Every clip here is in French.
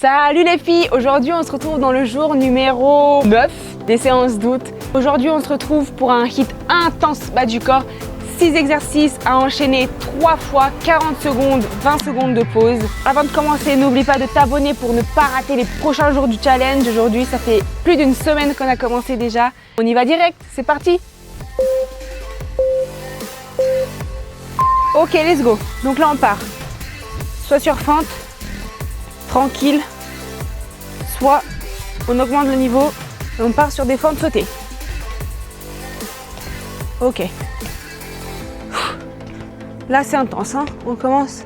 Salut les filles, aujourd'hui on se retrouve dans le jour numéro 9 des séances d'août. Aujourd'hui on se retrouve pour un hit intense bas du corps, 6 exercices à enchaîner 3 fois, 40 secondes, 20 secondes de pause. Avant de commencer, n'oublie pas de t'abonner pour ne pas rater les prochains jours du challenge. Aujourd'hui ça fait plus d'une semaine qu'on a commencé déjà. On y va direct, c'est parti. Ok, let's go. Donc là on part, soit sur fente, tranquille, soit on augmente le niveau et on part sur des fentes sautées. Ok. Là c'est intense, hein. On commence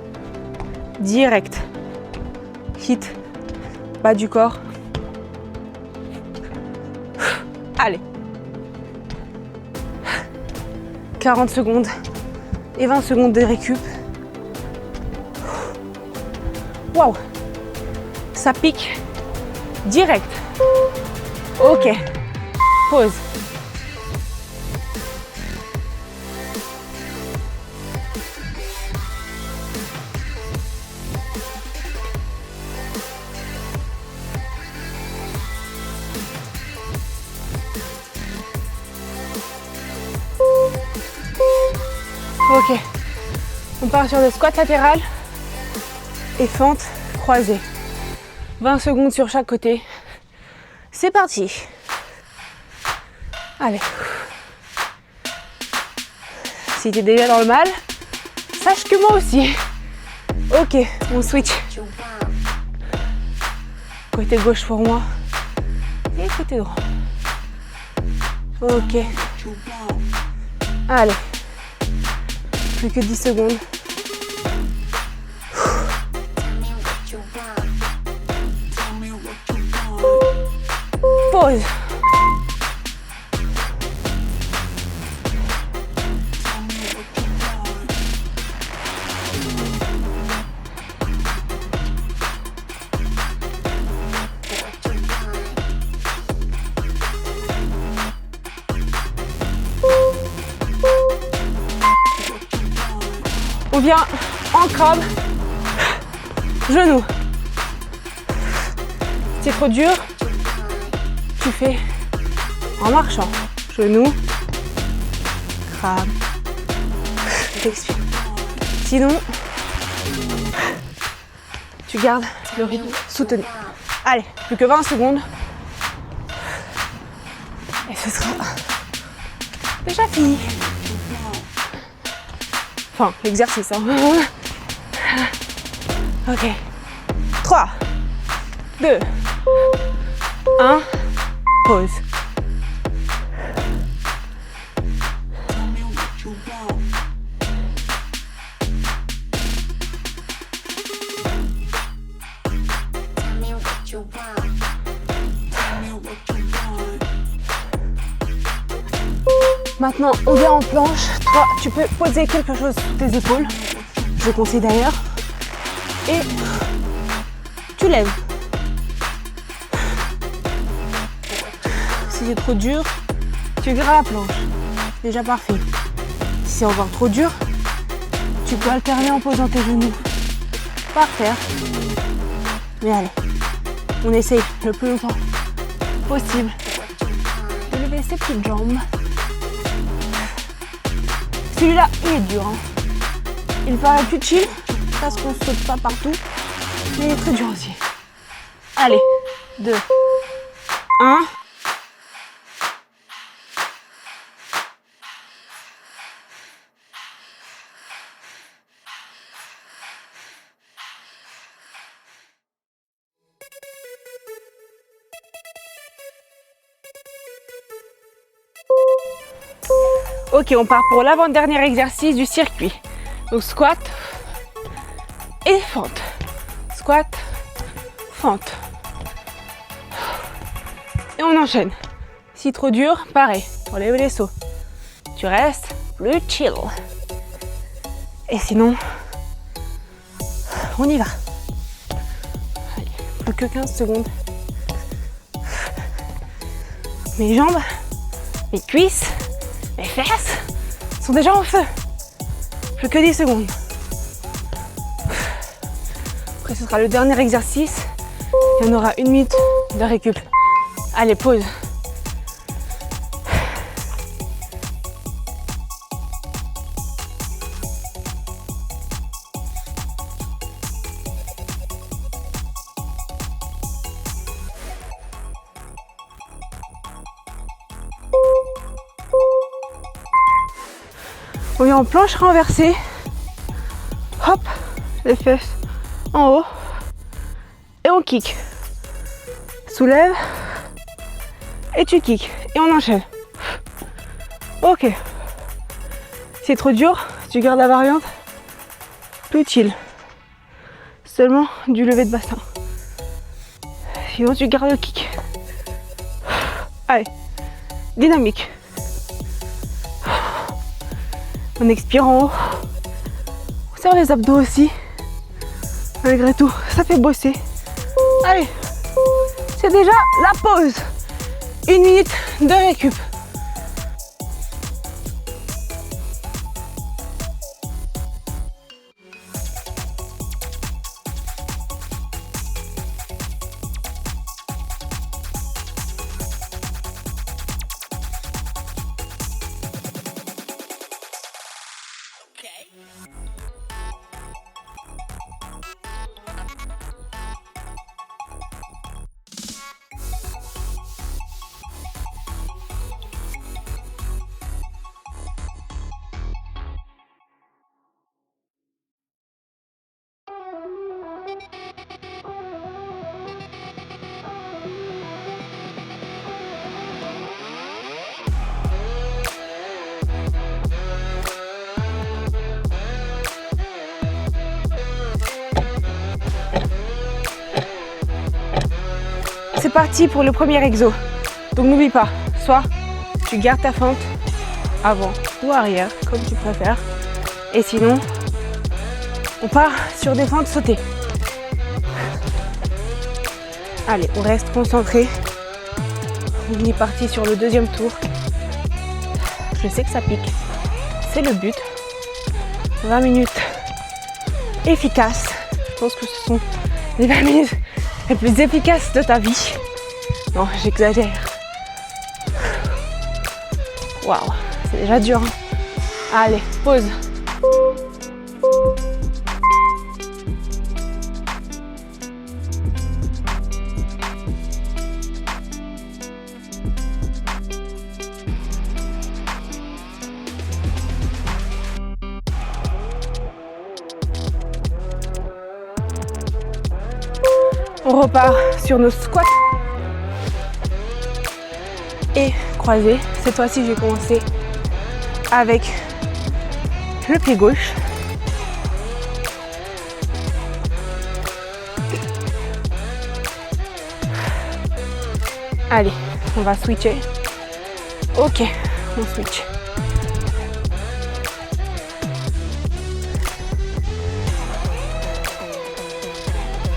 direct. Hit, bas du corps. Allez. 40 secondes et 20 secondes de récup. Waouh, ça pique direct. Ok, pause. Ok, on part sur le squat latéral et fente croisée. 20 secondes sur chaque côté. C'est parti. Allez. Si t'es déjà dans le mal, sache que moi aussi. Ok, on switch. Côté gauche pour moi et côté droit. Ok. Allez. Plus que 10 secondes. Pause. On vient en crabe, genou. C'est trop dur, tu fais en marchant. Genou, crabe, t'expires. Sinon, tu gardes le rythme soutenu. Allez, plus que 20 secondes. Et ce sera déjà fini. Enfin, l'exercice, hein. Ok. 3, 2, 1, pause. Maintenant, on vient en planche. Toi, tu peux poser quelque chose sous tes épaules. Je conseille d'ailleurs. Et tu lèves. Si c'est trop dur, tu grimmes la planche. Déjà parfait. Si c'est encore trop dur, tu peux alterner en posant tes genoux par terre. Mais allez, on essaye le plus longtemps possible de lever ses petites jambes. Celui-là, il est dur, hein. Il paraît plus chill parce qu'on ne saute pas partout, mais il est très dur aussi. Allez, 2, 1. Ok, on part pour l'avant-dernier exercice du circuit. Donc squat et fente. Squat, fente. Et on enchaîne. Si trop dur, pareil, relève les sauts. Tu restes plus chill. Et sinon, on y va. Allez, plus que 15 secondes. Mes jambes, mes cuisses, mes fesses sont déjà en feu. Plus que 10 secondes. Après, ce sera le dernier exercice Et on aura 1 minute de récup. Allez, pause. On est en planche renversée. Hop, les fesses en haut. Et on kick. Soulève. Et tu kicks. Et on enchaîne. Ok. Si c'est trop dur, tu gardes la variante. Tout chill. Seulement du lever de bassin. Sinon tu gardes le kick. Allez. Dynamique. On expire en haut. On serre les abdos aussi. Malgré tout, ça fait bosser. Allez, c'est déjà la pause. 1 minute de récup. C'est parti pour le premier exo. Donc n'oublie pas, soit tu gardes ta fente avant ou arrière, comme tu préfères. Et sinon, on part sur des fentes sautées. Allez, on reste concentré. On est parti sur le deuxième tour. Je sais que ça pique. C'est le but. 20 minutes efficaces. Je pense que ce sont les 20 minutes les plus efficaces de ta vie. Non, j'exagère. Waouh, c'est déjà dur. Hein. Allez, pause. On repart sur nos squats et croisés. Cette fois-ci, je vais commencer avec le pied gauche. Allez, on va switcher. Ok, on switch.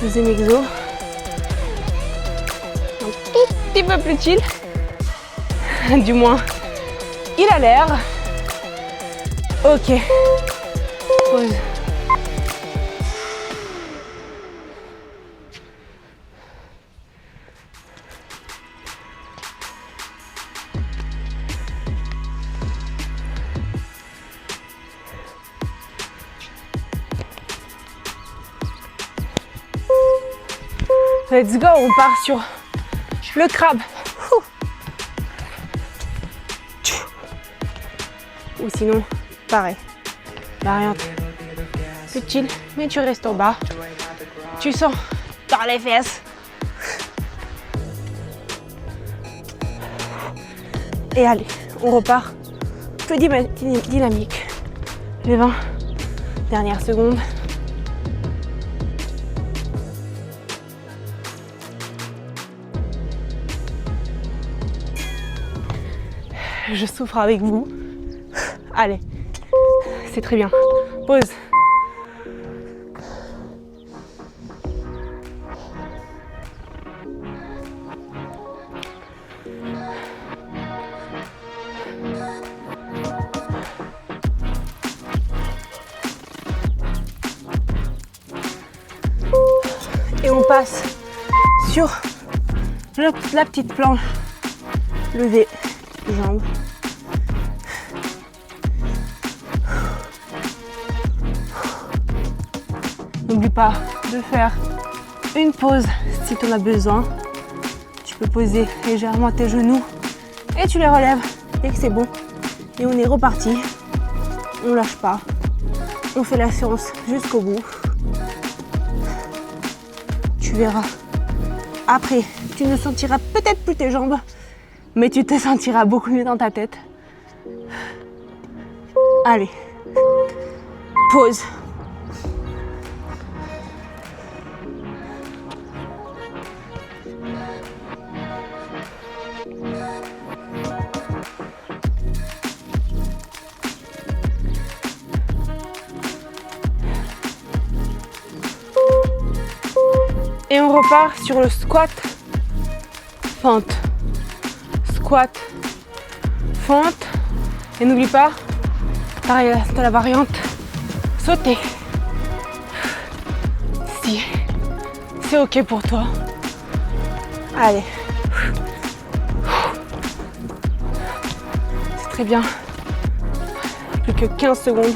Deuxième exo. Un petit peu plus chill. Du moins, il a l'air. Ok. Pause. Let's go, on part sur le crabe. Ou sinon, pareil, variante plus chill, mais tu restes en bas. Tu sens dans les fesses. Et allez, on repart plus dynamique. Les 20 dernières secondes. Je souffre avec vous. Allez, c'est très bien. Pause. Et on passe sur la petite planche. Lever les jambes. N'oublie pas de faire une pause si tu en as besoin. Tu peux poser légèrement tes genoux et tu les relèves dès que c'est bon. Et on est reparti. On lâche pas. On fait la séance jusqu'au bout. Tu verras. Après, tu ne sentiras peut-être plus tes jambes, mais tu te sentiras beaucoup mieux dans ta tête. Allez. Pause. Et on repart sur le squat, fente, squat, fente. Et n'oublie pas, pareil, dans la variante, sauter. Si c'est ok pour toi. Allez. C'est très bien. Plus que 15 secondes.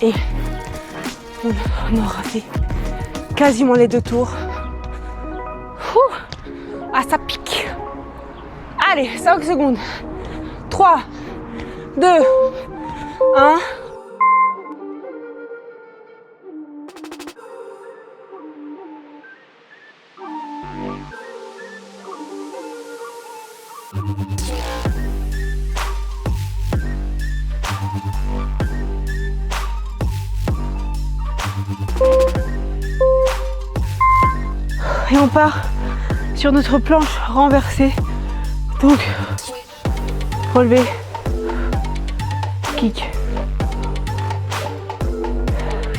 Et on aura fait quasiment les 2 tours. Ah, ça pique. Allez, 5 secondes. 3, 2, 1. Et on part sur notre planche renversée. Donc, relevé, kick.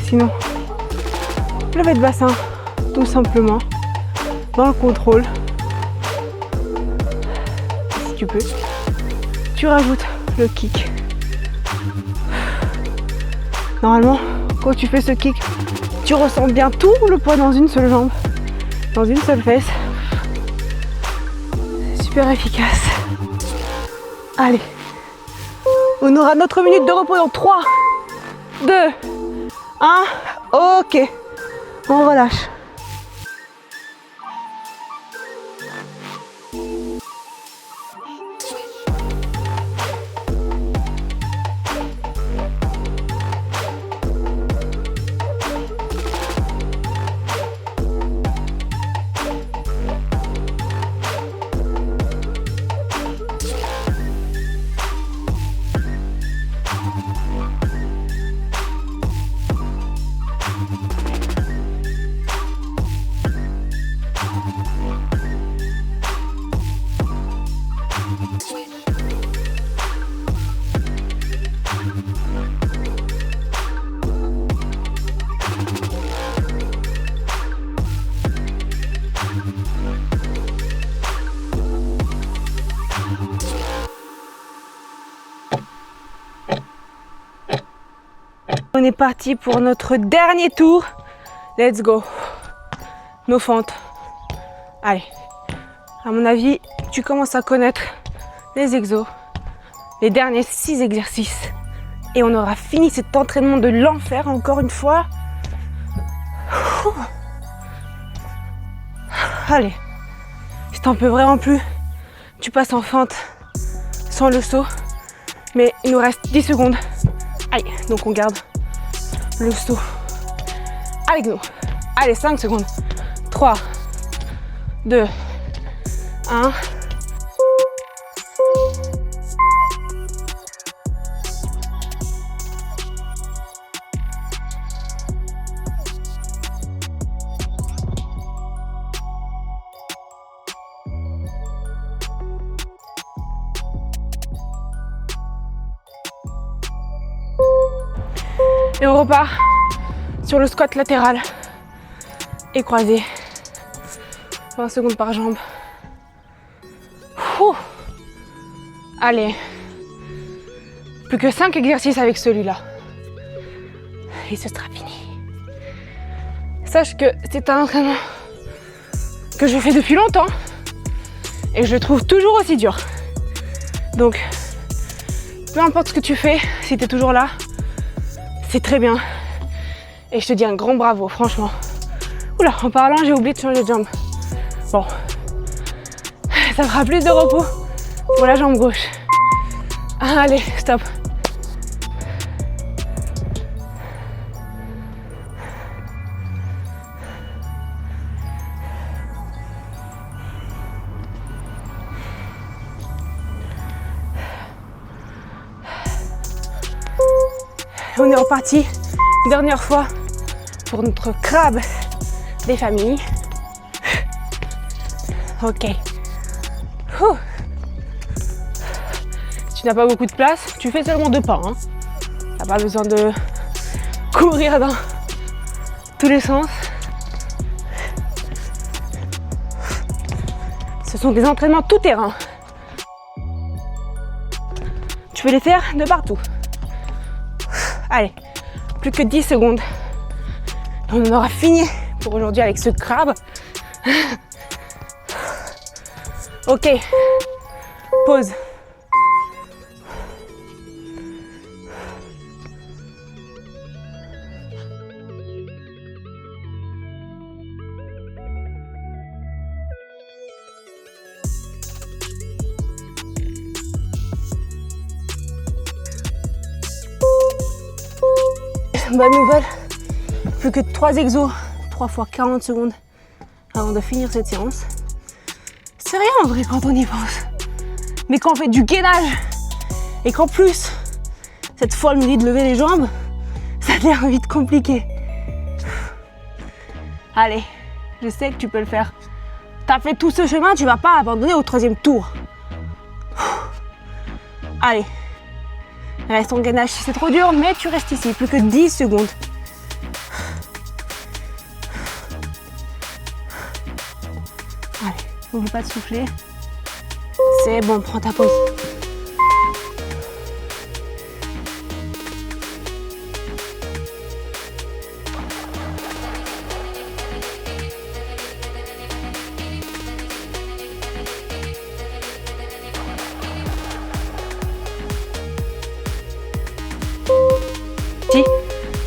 Sinon, lever de bassin, tout simplement, dans le contrôle. Si tu peux, tu rajoutes le kick. Normalement, quand tu fais ce kick, tu ressens bien tout le poids dans une seule jambe. Dans une seule fesse. Super efficace. Allez. On aura notre minute de repos dans 3, 2, 1. Ok. On relâche. On est parti pour notre dernier tour. Let's go. Nos fentes. Allez. À mon avis, tu commences à connaître les exos. Les derniers 6 exercices. Et on aura fini cet entraînement de l'enfer encore une fois. Allez. Si t'en peux vraiment plus, tu passes en fente sans le saut. Mais il nous reste 10 secondes. Allez, donc on garde le saut avec nous. Allez, 5 secondes. 3, 2, 1. Et on repart sur le squat latéral et croisé. 20 secondes par jambe. Ouh. Allez. Plus que 5 exercices avec celui-là. Et ce sera fini. Sache que c'est un entraînement que je fais depuis longtemps et je le trouve toujours aussi dur. Donc, peu importe ce que tu fais, si tu es toujours là, c'est très bien. Et je te dis un grand bravo, franchement. Oula, en parlant, j'ai oublié de changer de jambe. Bon, ça fera plus de repos pour la jambe gauche. Allez, stop. On est reparti, dernière fois pour notre crabe des familles. Ok. Ouh. Tu n'as pas beaucoup de place, tu fais seulement 2 pas. Hein. Tu n'as pas besoin de courir dans tous les sens. Ce sont des entraînements tout terrain. Tu peux les faire de partout. Allez, plus que 10 secondes. On aura fini pour aujourd'hui avec ce crabe. Ok, pause. Bonne nouvelle, plus que 3 exos, 3 fois 40 secondes avant de finir cette séance. C'est rien en vrai quand on y pense. Mais quand on fait du gainage et qu'en plus, cette folle nous dit de lever les jambes, ça devient vite compliqué. Allez, je sais que tu peux le faire. T'as fait tout ce chemin, tu vas pas abandonner au 3e tour. Allez. Reste en gainage si c'est trop dur, mais tu restes ici, plus que 10 secondes. Allez, n'oublie pas de souffler. C'est bon, prends ta pause.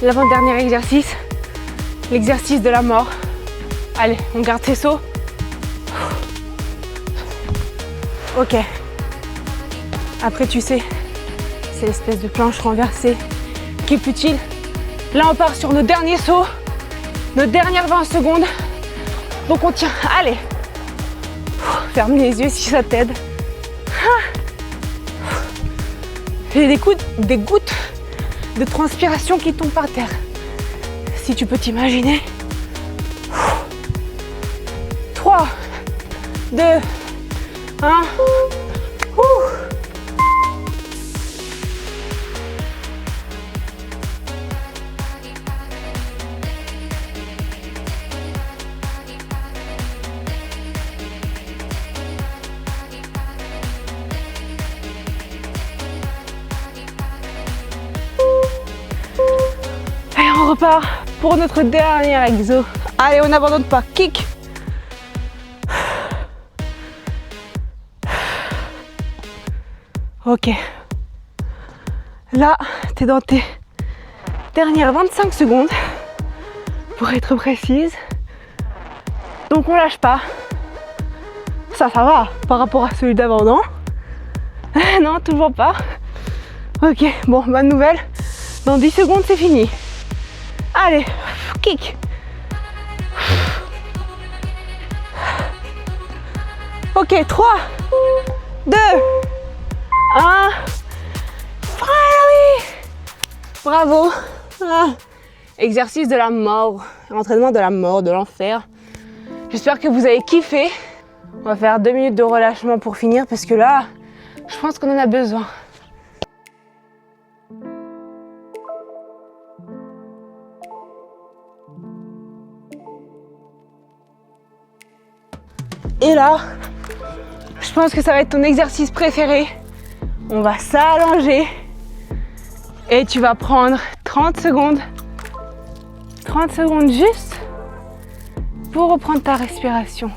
L'avant-dernier exercice, l'exercice de la mort. Allez, on garde ses sauts. Ok. Après, tu sais, c'est l'espèce de planche renversée qui est plus utile. Là, on part sur nos derniers sauts, nos dernières 20 secondes. Donc, on tient. Allez. Ferme les yeux si ça t'aide. J'ai des gouttes de transpiration qui tombe par terre. Si tu peux t'imaginer. 3, 2, 1. On repart pour notre dernier exo. Allez, on n'abandonne pas. Kick. Ok. Là, tu es dans tes dernières 25 secondes. Pour être précise. Donc on lâche pas. Ça va par rapport à celui d'avant, non? Non, toujours pas. Ok, bon, bonne nouvelle. Dans 10 secondes, c'est fini. Allez, kick. Ok, 3, 2, 1. Bravo. Exercice de la mort, entraînement de la mort, de l'enfer. J'espère que vous avez kiffé. On va faire 2 minutes de relâchement pour finir parce que là, je pense qu'on en a besoin. Et là, je pense que ça va être ton exercice préféré. On va s'allonger et tu vas prendre 30 secondes. 30 secondes juste pour reprendre ta respiration.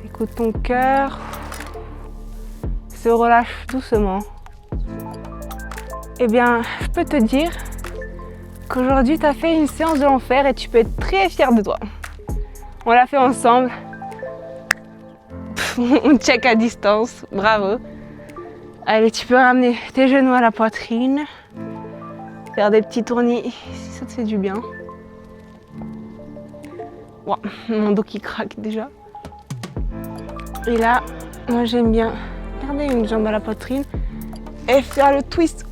Écoute ton cœur, se relâche doucement. Eh bien, je peux te dire qu'aujourd'hui, tu as fait une séance de l'enfer et tu peux être très fier de toi. On l'a fait ensemble. On check à distance, bravo. Allez, tu peux ramener tes genoux à la poitrine, faire des petits tournis si ça te fait du bien. Wow, mon dos qui craque déjà. Et là, moi j'aime bien garder une jambe à la poitrine et faire le twist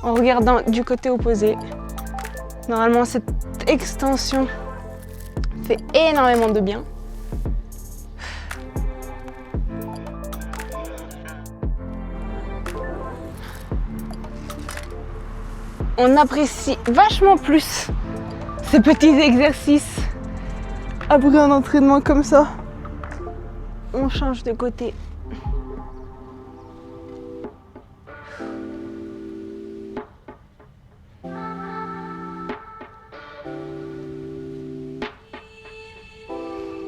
en regardant du côté opposé. Normalement, cette extension fait énormément de bien. On apprécie vachement plus ces petits exercices après un entraînement comme ça. On change de côté.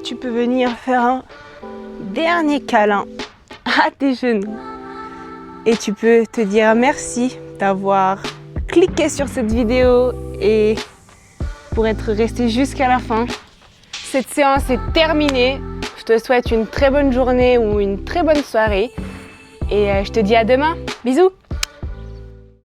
Tu peux venir faire un dernier câlin à tes genoux. Et tu peux te dire merci d'avoir cliqué sur cette vidéo et pour être resté jusqu'à la fin. Cette séance est terminée. Je te souhaite une très bonne journée ou une très bonne soirée. Et je te dis à demain. Bisous!